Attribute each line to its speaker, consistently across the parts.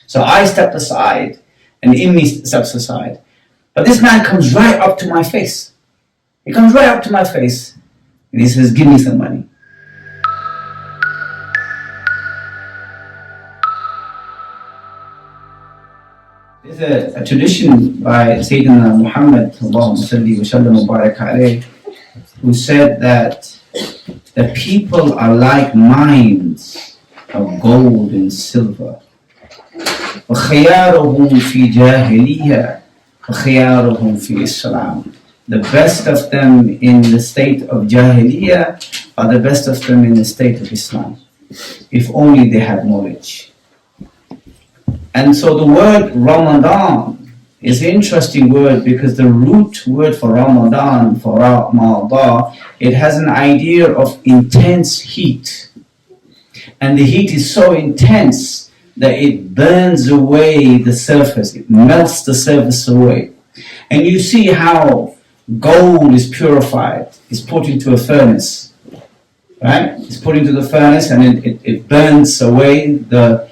Speaker 1: So I stepped aside, and Immi steps aside. But this man comes right up to my face. He comes right up to my face, and he says, give me some money. There's a tradition by Sayyidina Muhammad 𝗿𝗲𝗴𝘂𝗺𝗿, who said that the people are like mines of gold and silver. وَخِيَارُهُمْ فِي جَاهِلِيَّةٍ وَخِيَارُهُمْ فِي إِسْلَامٍ. The best of them in the state of Jahiliyyah are the best of them in the state of Islam, if only they had knowledge. And so the word Ramadan is an interesting word, because the root word for Ramadan, for Ramadan, it has an idea of intense heat. And the heat is so intense that it burns away the surface, it melts the surface away. And you see how gold is purified, it's put into a furnace, right? It's put into the furnace, and it burns away the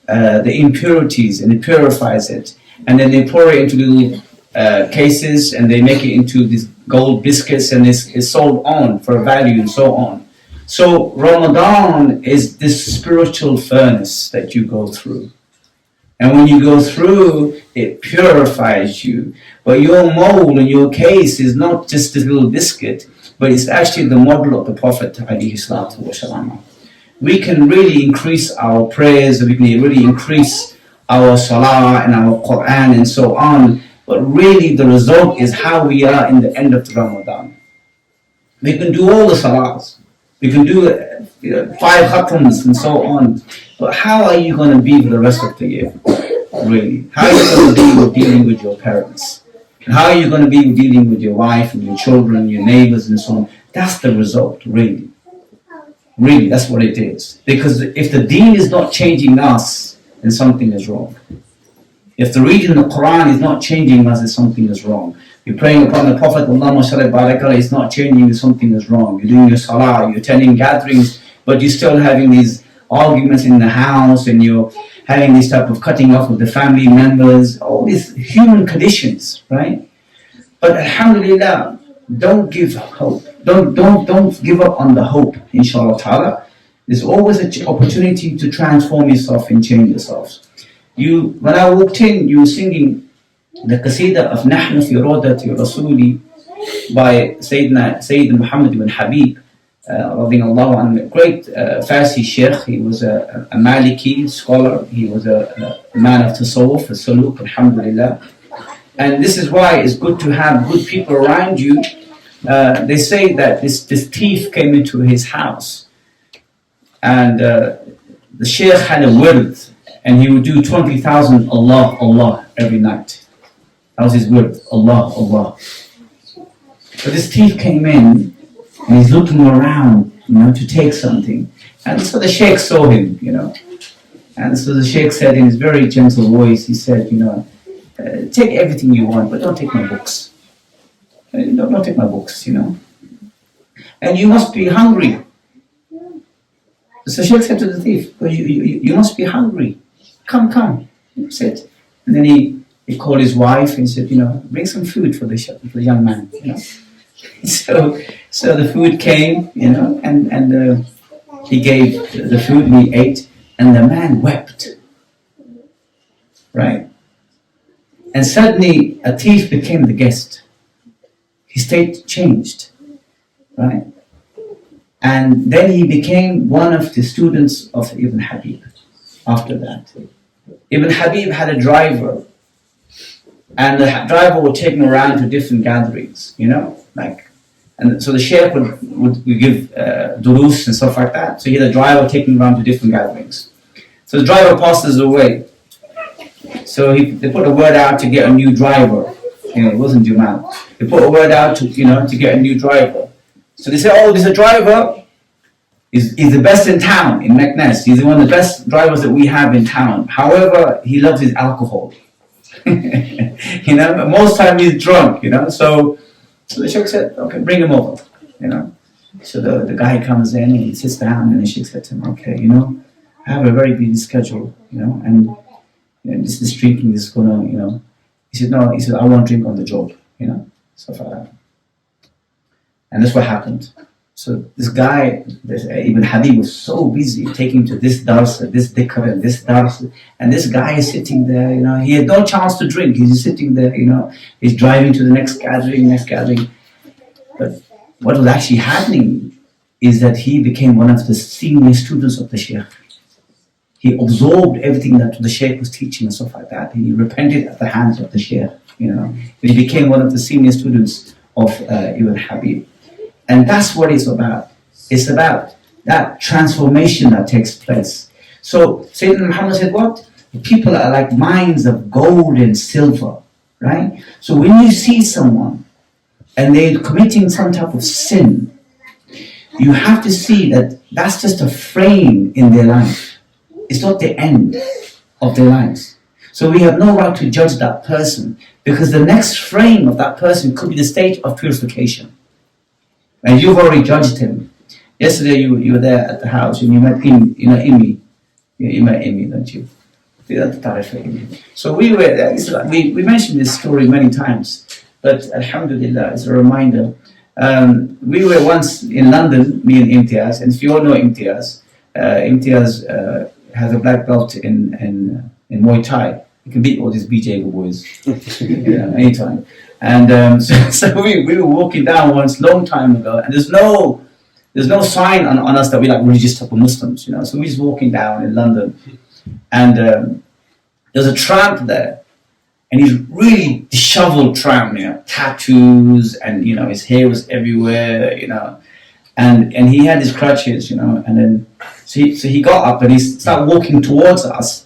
Speaker 1: impurities, and it purifies it. And then they pour it into little cases, and they make it into these gold biscuits, and it's sold on for a value and so on. So Ramadan is this spiritual furnace that you go through. And when you go through, it purifies you. But your mold and your case is not just this little biscuit, but it's actually the model of the Prophet ﷺ. We can really increase our prayers, we can really increase our salah and our Quran and so on, but really the result is how we are in the end of the Ramadan. We can do all the salahs, we can do 5 khatams and so on, but how are you going to be for the rest of the year? Really? How are you going to be with dealing with your parents? And how are you going to be dealing with your wife and your children, your neighbors and so on? That's the result, really. Really, that's what it is. Because if the deen is not changing us, then something is wrong. If the reading of the Quran is not changing us, then something is wrong. You're praying upon the Prophet, 𝗿𝗲𝗴𝘂𝗺𝗿, it's not changing you, something is wrong. You're doing your salah, you're attending gatherings, but you're still having these arguments in the house, and you're having this type of cutting off of the family members, all these human conditions, right? But alhamdulillah, don't give hope. Don't give up on the hope, inshallah ta'ala. There's always an opportunity to transform yourself and change yourself. When I walked in, you were singing the qasidah of نحن في روضة رسولي by Sayyid Muhammad ibn Habib, radiyallahu anhu, great 𝗀𝗵𝗁 sheikh. He was a Maliki scholar, he was a man of tasawwuf, a suluk, alhamdulillah. And this is why it's good to have good people around you. They say that this thief came into his house, and the sheikh had a wird, and he would do 20,000 Allah, Allah every night. That was his wird, Allah, Allah. So this thief came in, and he's looking around, to take something. And so the sheikh saw him, And so the sheikh said in his very gentle voice, he said, take everything you want, but don't take my books. Don't take my books, And you must be hungry. So the sheikh said to the thief, well, you must be hungry. Come, sit. And then he called his wife and said, bring some food for the young man, So the food came, and he gave the food and he ate, and the man wept, right? And suddenly a thief became the guest. His state changed, right? And then he became one of the students of Ibn Habib after that. Ibn Habib had a driver, and the driver would take him around to different gatherings, and so the sheikh would give durus and stuff like that. So he had a driver taking him around to different gatherings. So the driver passes away. So they put a word out to get a new driver. It wasn't Jumal. They put a word out to get a new driver. So they say, there's a driver. He's the best in town, in Meknes. He's one of the best drivers that we have in town. However, he loves his alcohol. But most time he's drunk, So the sheikh said, okay, bring him over, So the guy comes in and he sits down, and the sheikh said to him, okay, I have a very busy schedule, and this is drinking, this is gonna, He said, no, he said, I won't drink on the job, stuff like that. And that's what happened. So this guy, Ibn Habib, was so busy taking to this darsa, this dhikr, and this darsa, and this guy is sitting there, he had no chance to drink. He's just sitting there, he's driving to the next gathering. But what was actually happening is that he became one of the senior students of the Shaykh. He absorbed everything that the Shaykh was teaching and stuff like that. He repented at the hands of the Shaykh, He became one of the senior students of Ibn Habib. And that's what it's about. It's about that transformation that takes place. So Sayyidina Muhammad said what? People are like mines of gold and silver, right? So when you see someone and they're committing some type of sin, you have to see that that's just a frame in their life. It's not the end of their lives. So we have no right to judge that person, because the next frame of that person could be the state of purification. And you've already judged him. Yesterday you were there at the house and you met him, Imi. You met Imi, don't you? So we were there. We mentioned this story many times, but Alhamdulillah, it's a reminder. We were once in London, me and Imtiaz, and if you all know Imtiaz, Imtiaz has a black belt in Muay Thai. You can beat all these BJ boys anytime. And so we were walking down once, long time ago, and there's no sign on us that we're like religious type of Muslims, So we're just walking down in London, and there's a tramp there, and he's really disheveled tramp, tattoos, and his hair was everywhere, and he had his crutches, and then so he got up and he started walking towards us.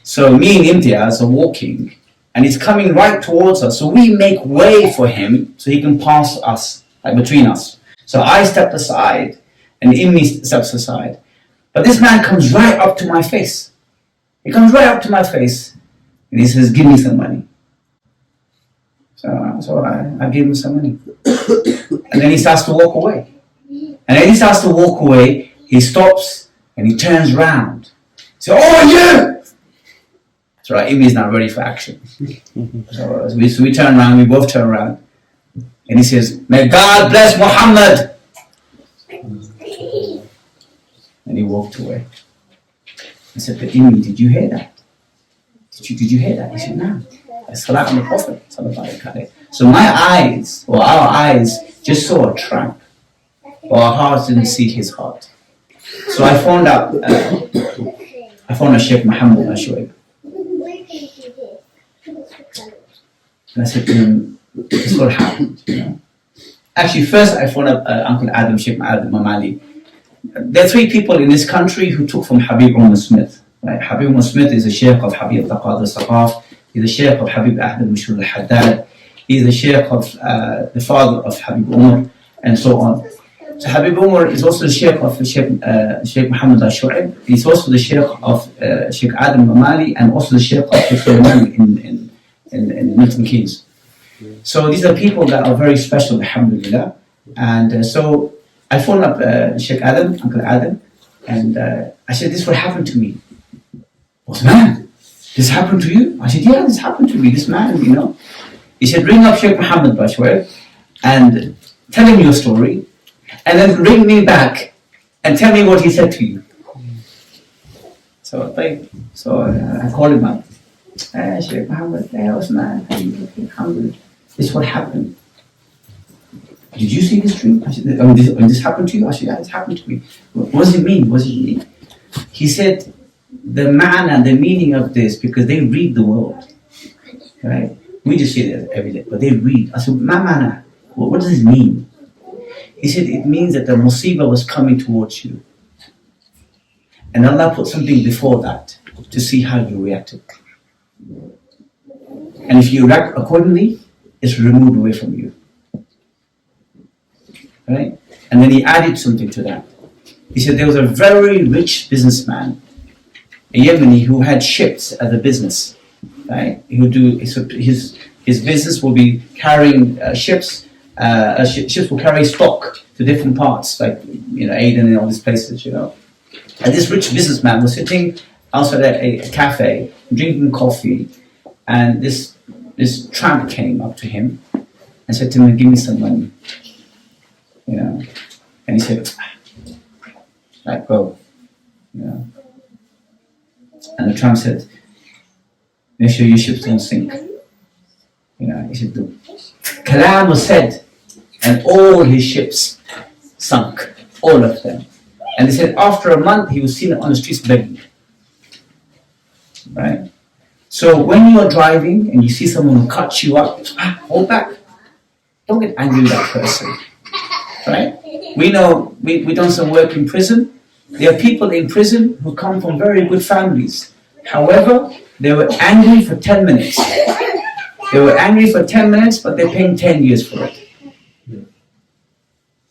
Speaker 1: So me and Imtiaz are walking, and he's coming right towards us. So we make way for him so he can pass us, like between us. So I stepped aside, and Immi steps aside. But this man comes right up to my face. He comes right up to my face, and he says, "Give me some money." So I gave him some money. And then he starts to walk away. And then he starts to walk away, he stops, and he turns round. So, "Oh, you!" So Amy is not ready for action. So we turn around, we both turn around. And he says, "May God bless Muhammad." And he walked away. I said, "But Amy, did you hear that? Did you hear that?" He said, "No. Salat on the Prophet." So my eyes, or our eyes, just saw a tramp. But our hearts didn't see his heart. So I found out Sheikh Muhammad Ashway. And I said to him, "This is what happened." Actually, first I phoned up Uncle Adam, Sheikh Bhally. There are three people in this country who took from Habib Umar Smith. Right? Habib Umar Smith is the Sheikh of Habib 𝗿𝗲𝗿𝗂. He's the Sheikh of Habib Ahmed Mashhur al-Haddad. He's the Sheikh of the father of Habib Umar, and so on. So Habib Umar is also the Sheikh of Sheikh Muhammad 𝗿𝗲𝗿. He's also the Sheikh of Sheikh Adam Bhally, and also the Sheikh of Sheikh Sulaiman in Milton Keynes. So these are people that are very special, alhamdulillah. And so I phoned up Sheikh Adam, Uncle Adam, and I said, "This is what happened to me." "What's man? This happened to you?" I said, "Yeah, this happened to me, this man, He said, "Ring up Sheikh Muhammad Bashwar and tell him your story, and then ring me back and tell me what he said to you." So I called him up. "Sheikh Muhammad, Uthman, alhamdulillah, this is what happened. Did you see this dream?" I said, this happened to you?" I said, "Yeah, it's happened to me." "What does it mean? What does it mean?" He said, "The ma'na, the meaning of this, because they read the world, right? We just say that every day, but they read." I said, "Ma'na, what does it mean?" He said, "It means that the musibah was coming towards you, and Allah put something before that to see how you reacted. And if you react accordingly, it's removed away from you." Right? And then he added something to that. He said there was a very rich businessman, a Yemeni, who had ships as a business. Right? He would do his business will be carrying ships. Ships will carry stock to different parts, like Aden and all these places. And this rich businessman was sitting outside a cafe, drinking coffee, and this tramp came up to him and said to him, "Give me some money." You know, and he said, "Let go." You know, and the tramp said, "Make sure your ships don't sink." You know, he said, the kalam was said, and all his ships sunk, all of them. And he said after a month he was seen on the streets begging. Right? So when you are driving and you see someone who cuts you up, hold back. Don't get angry with that person. Right? We know, we've done some work in prison. There are people in prison who come from very good families. However, they were angry for 10 minutes. They were angry for 10 minutes, but they're paying 10 years for it.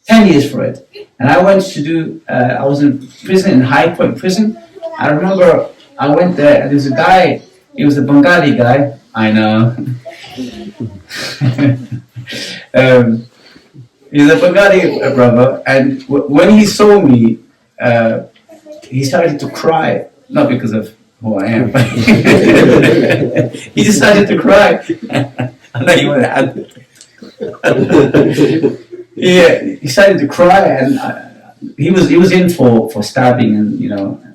Speaker 1: 10 years for it. And I went to do, I was in prison, in High Point prison. I remember I went there and there was a guy, he was a Bengali guy. I know. He's a Bengali brother, and when he saw me, he started to cry, not because of who I am, but he decided to cry. I know you want to add. Yeah, he started to cry, and he was in for stabbing and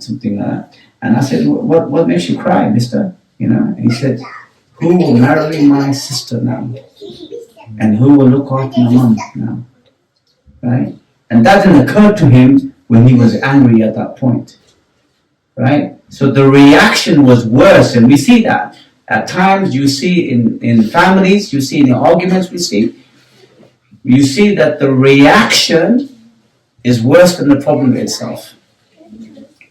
Speaker 1: something like that. And I said, "What makes you cry, mister?" And he said, "Who will marry my sister now? And who will look after my mom now?" Right? And that didn't occur to him when he was angry at that point. Right? So the reaction was worse, and we see that. At times you see in families, you see in the arguments you see that the reaction is worse than the problem itself.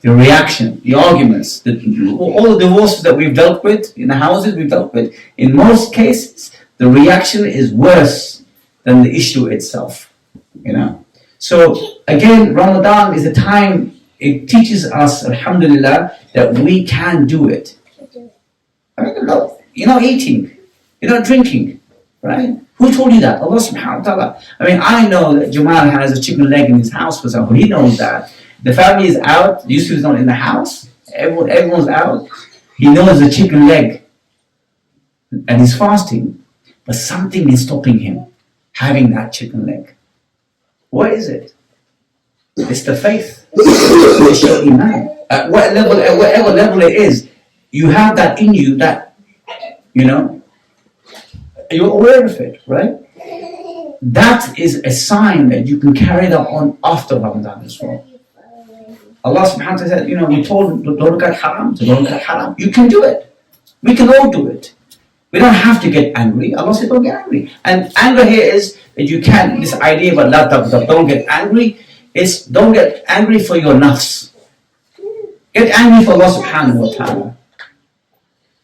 Speaker 1: The reaction, the arguments, all the divorces that we've dealt with, in the houses we've dealt with, in most cases, the reaction is worse than the issue itself. So again, Ramadan is a time, it teaches us, alhamdulillah, that we can do it. You're not eating, you're not drinking, right? Who told you that? Allah subhanahu wa ta'ala. I know that Jamal has a chicken leg in his house, for example. He knows that. The family is out, Yusuf is not in the house, everyone's out. He knows the chicken leg, and he's fasting, but something is stopping him having that chicken leg. What is it? It's the faith. It's your iman. At whatever level it is, you have that in you that, you're aware of it, right? That is a sign that you can carry that on after Ramadan as well. Allah subhanahu wa ta'ala said, we told don't look at haram, so don't look at haram. You can do it. We can all do it. We don't have to get angry. Allah said don't get angry. And anger here is that you can, this idea about la tabghab, don't get angry, is don't get angry for your nafs. Get angry for Allah subhanahu wa ta'ala.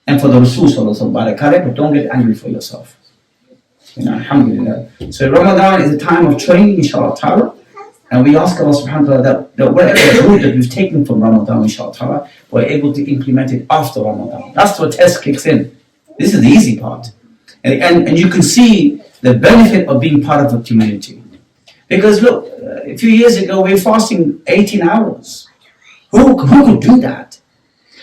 Speaker 1: And for the Rasul sallallahu alaihi wasallam, but don't get angry for yourself. Alhamdulillah. So Ramadan is a time of training, inshallah ta'ala. And we ask Allah subhanahu wa ta'ala that whatever good that we've taken from Ramadan, inshallah ta'ala, we're able to implement it after Ramadan. That's what test kicks in. This is the easy part. And you can see the benefit of being part of a community. Because look, a few years ago we were fasting 18 hours. Who could do that?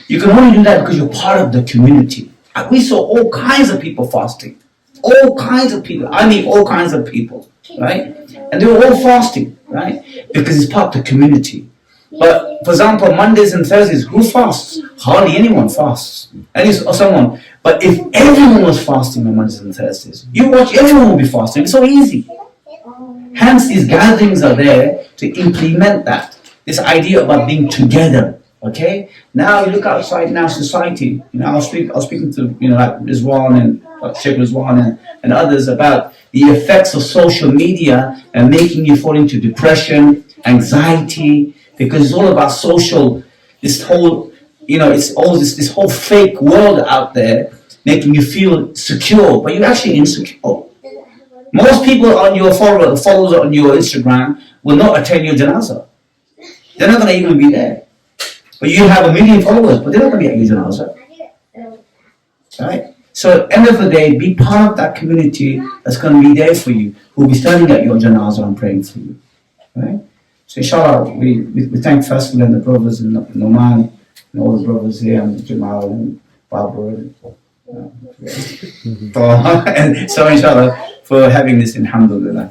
Speaker 1: You can only do that because you're part of the community. We saw all kinds of people fasting. All kinds of people. I mean all kinds of people. Right? And they were all fasting. Right? Because it's part of the community. But for example, Mondays and Thursdays, who fasts? Hardly anyone fasts. Or someone. But if everyone was fasting on Mondays and Thursdays, you watch, everyone will be fasting. It's so easy. Hence, these gatherings are there to implement that. This idea about being together. Okay? Now you look outside now society. I was speaking to like Rizwan and Sheikh Rizwan and others about the effects of social media and making you fall into depression, anxiety, because it's all about social, this whole, it's all this whole fake world out there making you feel secure, but you're actually insecure. Most people on your followers on your Instagram will not attend your janazah. They're not going to even be there. But you have 1 million followers, but they're not going to be at your janazah. Right? So at the end of the day, be part of that community that's going to be there for you, who will be standing at your janazah and praying for you. Right? So inshallah, we thank first of all the brothers in Oman and all the brothers here, and Jamal and Barbara and and so inshallah for having this, alhamdulillah.